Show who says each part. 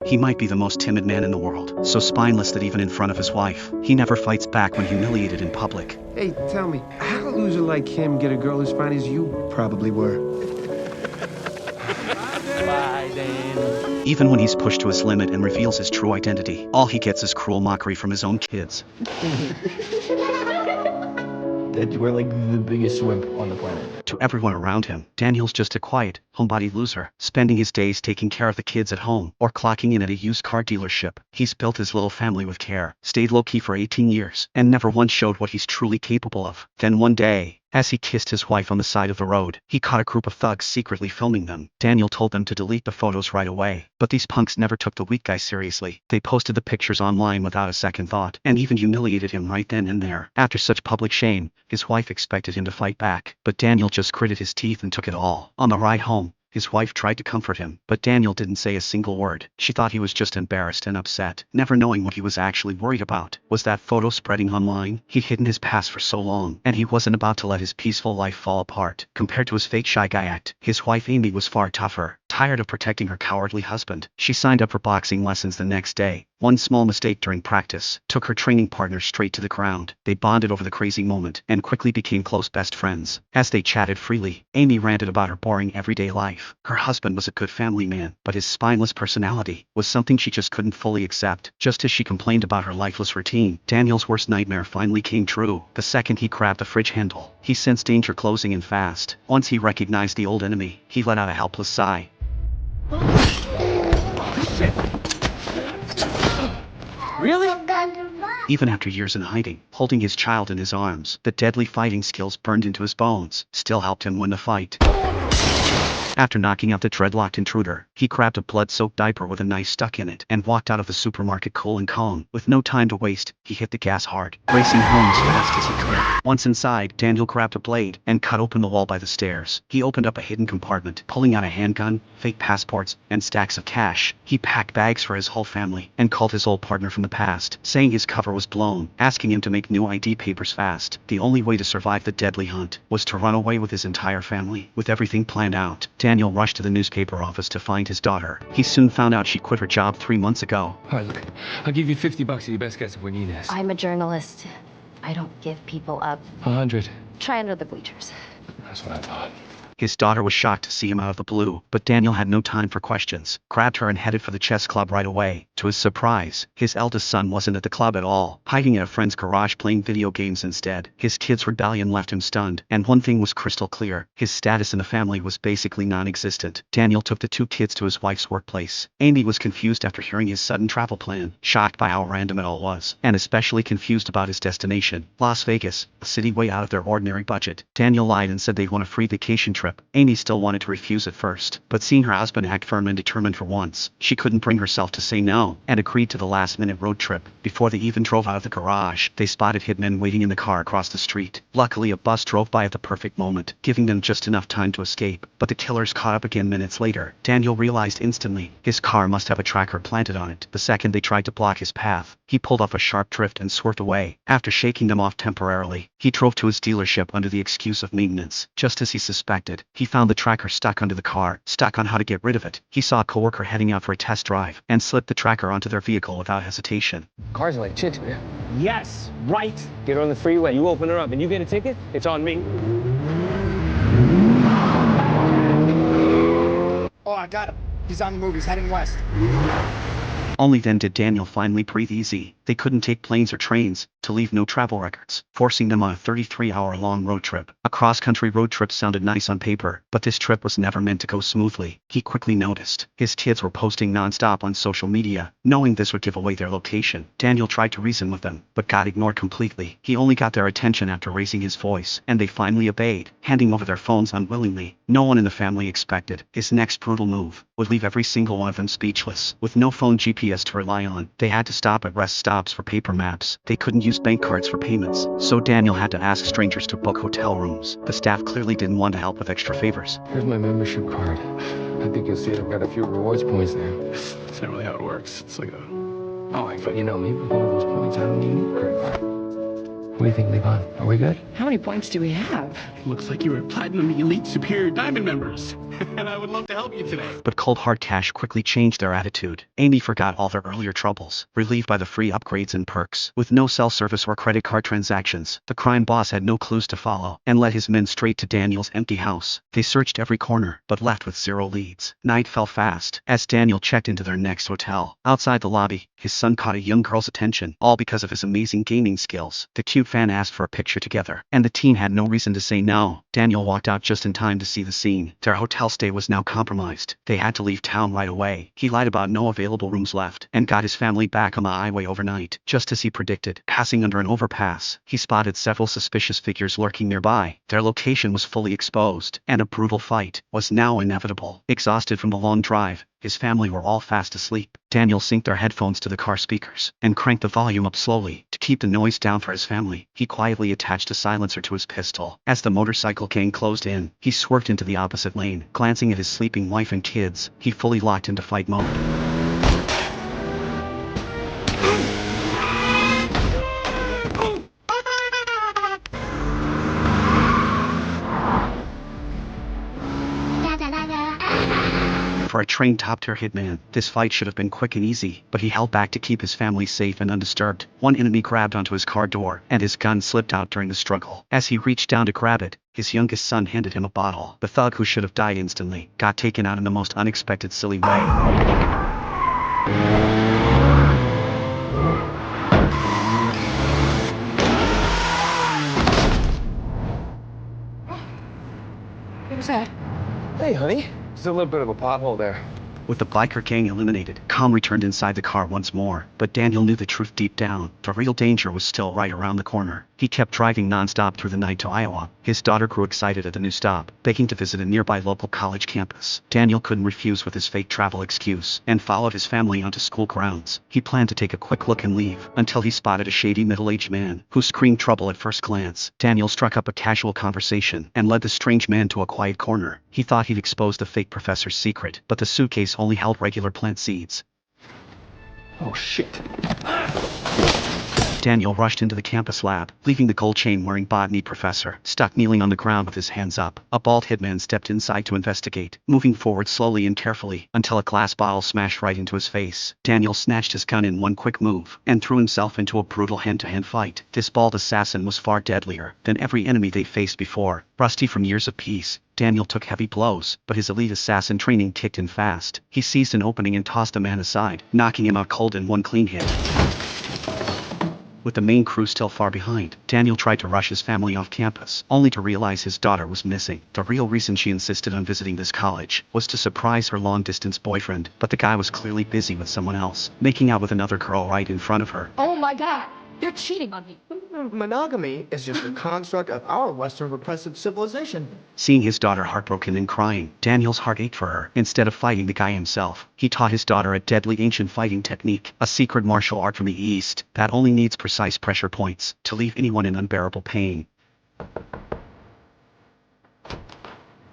Speaker 1: He might be the most timid man in the world, so spineless that even in front of his wife, he never fights back when humiliated in public.
Speaker 2: Hey, tell me, how'd a loser like him get a girl as fine as you probably were?
Speaker 3: Bye, Dan.
Speaker 1: Even when he's pushed to his limit and reveals his true identity, all he gets is cruel mockery from his own kids.
Speaker 3: That we're like the biggest wimp on the planet.
Speaker 1: To everyone around him, Daniel's just a quiet, homebody loser, spending his days taking care of the kids at home or clocking in at a used car dealership. He's built his little family with care, stayed low-key for 18 years, and never once showed what he's truly capable of. Then one day, as he kissed his wife on the side of the road, he caught a group of thugs secretly filming them. Daniel told them to delete the photos right away, but these punks never took the weak guy seriously. They posted the pictures online without a second thought, and even humiliated him right then and there. After such public shame, his wife expected him to fight back, but Daniel just gritted his teeth and took it all. On the ride home, his wife tried to comfort him, but Daniel didn't say a single word. She thought he was just embarrassed and upset, never knowing what he was actually worried about. Was that photo spreading online? He'd hidden his past for so long, and he wasn't about to let his peaceful life fall apart. Compared to his fake shy guy act, his wife Amy was far tougher. Tired of protecting her cowardly husband, she signed up for boxing lessons the next day. One small mistake during practice took her training partner straight to the ground. They bonded over the crazy moment and quickly became close best friends. As they chatted freely, Amy ranted about her boring everyday life. Her husband was a good family man, but his spineless personality was something she just couldn't fully accept. Just as she complained about her lifeless routine, Daniel's worst nightmare finally came true. The second he grabbed the fridge handle, he sensed danger closing in fast. Once he recognized the old enemy, he let out a helpless sigh.
Speaker 3: Shit. Really?
Speaker 1: Even after years in hiding, holding his child in his arms, the deadly fighting skills burned into his bones still helped him win the fight. After knocking out the dreadlocked intruder, he grabbed a blood-soaked diaper with a knife stuck in it and walked out of the supermarket cool and calm. With no time to waste, he hit the gas hard, racing home as fast as he could. Once inside, Daniel grabbed a blade and cut open the wall by the stairs. He opened up a hidden compartment, pulling out a handgun, fake passports, and stacks of cash. He packed bags for his whole family and called his old partner from the past, saying his cover was blown, asking him to make new ID papers fast. The only way to survive the deadly hunt was to run away with his entire family. With everything planned out, Daniel rushed to the newspaper office to find his daughter. He soon found out she quit her job 3 months ago.
Speaker 3: All right, look, I'll give you $50 if you best guess if we need this.
Speaker 4: I'm a journalist. I don't give people up.
Speaker 3: 100.
Speaker 4: Try under the bleachers.
Speaker 3: That's what I thought.
Speaker 1: His daughter was shocked to see him out of the blue, but Daniel had no time for questions, grabbed her and headed for the chess club right away. To his surprise, his eldest son wasn't at the club at all, hiding at a friend's garage playing video games instead. His kid's rebellion left him stunned, and one thing was crystal clear: his status in the family was basically non-existent. Daniel took the 2 kids to his wife's workplace. Amy was confused after hearing his sudden travel plan, shocked by how random it all was, and especially confused about his destination, Las Vegas, a city way out of their ordinary budget. Daniel lied and said they'd want a free vacation trip. Amy still wanted to refuse at first, but seeing her husband act firm and determined for once, she couldn't bring herself to say no, and agreed to the last-minute road trip. Before they even drove out of the garage, they spotted hitmen waiting in the car across the street. Luckily, a bus drove by at the perfect moment, giving them just enough time to escape, but the killers caught up again minutes later. Daniel realized instantly, his car must have a tracker planted on it. The second they tried to block his path, he pulled off a sharp drift and swerved away. After shaking them off temporarily, he drove to his dealership under the excuse of maintenance. Just as he suspected, he found the tracker stuck under the car. Stuck on how to get rid of it, he saw a coworker heading out for a test drive and slipped the tracker onto their vehicle without hesitation.
Speaker 3: Cars are like chicks, man.
Speaker 5: Yes, right. Get her on the freeway. You open her up and you get a ticket, it's on me.
Speaker 6: Oh, I got him. He's on the move. He's heading west.
Speaker 1: Only then did Daniel finally breathe easy. They couldn't take planes or trains, to leave no travel records, forcing them on a 33-hour-long road trip. A cross-country road trip sounded nice on paper, but this trip was never meant to go smoothly. He quickly noticed his kids were posting non-stop on social media, knowing this would give away their location. Daniel tried to reason with them, but got ignored completely. He only got their attention after raising his voice, and they finally obeyed, handing over their phones unwillingly. No one in the family expected his next brutal move would leave every single one of them speechless. With no phone GPS to rely on, they had to stop at rest stops for paper maps. They couldn't use bank cards for payments, so Daniel had to ask strangers to book hotel rooms. The staff clearly didn't want to help with extra favors.
Speaker 3: Here's my membership card. I think you'll see I've got a few rewards points there.
Speaker 7: That's not really how it works. It's like a...
Speaker 3: Oh, but you know, maybe with all those points, I don't even need a credit card. do you think, Levon? Are we good?
Speaker 7: How many points do we have?
Speaker 8: Looks like you were Platinum Elite Superior Diamond members. And I would love to help you today.
Speaker 1: But cold hard cash quickly changed their attitude. Amy forgot all their earlier troubles, relieved by the free upgrades and perks. With no cell service or credit card transactions, the crime boss had no clues to follow, and led his men straight to Daniel's empty house. They searched every corner, but left with zero leads. Night fell fast, as Daniel checked into their next hotel. Outside the lobby, his son caught a young girl's attention, all because of his amazing gaming skills. The cute fan asked for a picture together, and the teen had no reason to say no. Daniel walked out just in time to see the scene. Their hotel stay was now compromised. They had to leave town right away. He lied about no available rooms left, and got his family back on the highway overnight. Just as he predicted, passing under an overpass, he spotted several suspicious figures lurking nearby. Their location was fully exposed, and a brutal fight was now inevitable. Exhausted from the long drive, his family were all fast asleep. Daniel synced their headphones to the car speakers, and cranked the volume up slowly, to keep the noise down for his family. He quietly attached a silencer to his pistol. As the motorcycle gang closed in, he swerved into the opposite lane. Glancing at his sleeping wife and kids, he fully locked into fight mode. For a trained top-tier hitman, this fight should have been quick and easy, but he held back to keep his family safe and undisturbed. One enemy grabbed onto his car door, and his gun slipped out during the struggle. As he reached down to grab it, his youngest son handed him a bottle. The thug, who should have died instantly, got taken out in the most unexpected, silly way.
Speaker 7: What was that?
Speaker 5: Hey, honey. There's a little bit of a pothole there.
Speaker 1: With the biker gang eliminated, calm returned inside the car once more, but Daniel knew the truth deep down. The real danger was still right around the corner. He kept driving non-stop through the night to Iowa. His daughter grew excited at the new stop, begging to visit a nearby local college campus. Daniel couldn't refuse with his fake travel excuse, and followed his family onto school grounds. He planned to take a quick look and leave, until he spotted a shady middle-aged man, who screamed trouble at first glance. Daniel struck up a casual conversation, and led the strange man to a quiet corner. He thought he'd exposed the fake professor's secret, but the suitcase only held regular plant seeds.
Speaker 3: Oh, shit.
Speaker 1: Daniel rushed into the campus lab, leaving the gold chain-wearing botany professor stuck kneeling on the ground with his hands up. A bald hitman stepped inside to investigate, moving forward slowly and carefully, until a glass bottle smashed right into his face. Daniel snatched his gun in one quick move, and threw himself into a brutal hand-to-hand fight. This bald assassin was far deadlier than every enemy they faced before. Rusty from years of peace, Daniel took heavy blows, but his elite assassin training kicked in fast. He seized an opening and tossed the man aside, knocking him out cold in one clean hit. With the main crew still far behind, Daniel tried to rush his family off campus, only to realize his daughter was missing. The real reason she insisted on visiting this college was to surprise her long-distance boyfriend, but the guy was clearly busy with someone else, making out with another girl right in front of her.
Speaker 7: Oh my God! You're cheating on me.
Speaker 6: Monogamy is just a construct of our Western repressive civilization.
Speaker 1: Seeing his daughter heartbroken and crying, Daniel's heart ached for her. Instead of fighting the guy himself, he taught his daughter a deadly ancient fighting technique, a secret martial art from the East that only needs precise pressure points to leave anyone in unbearable pain.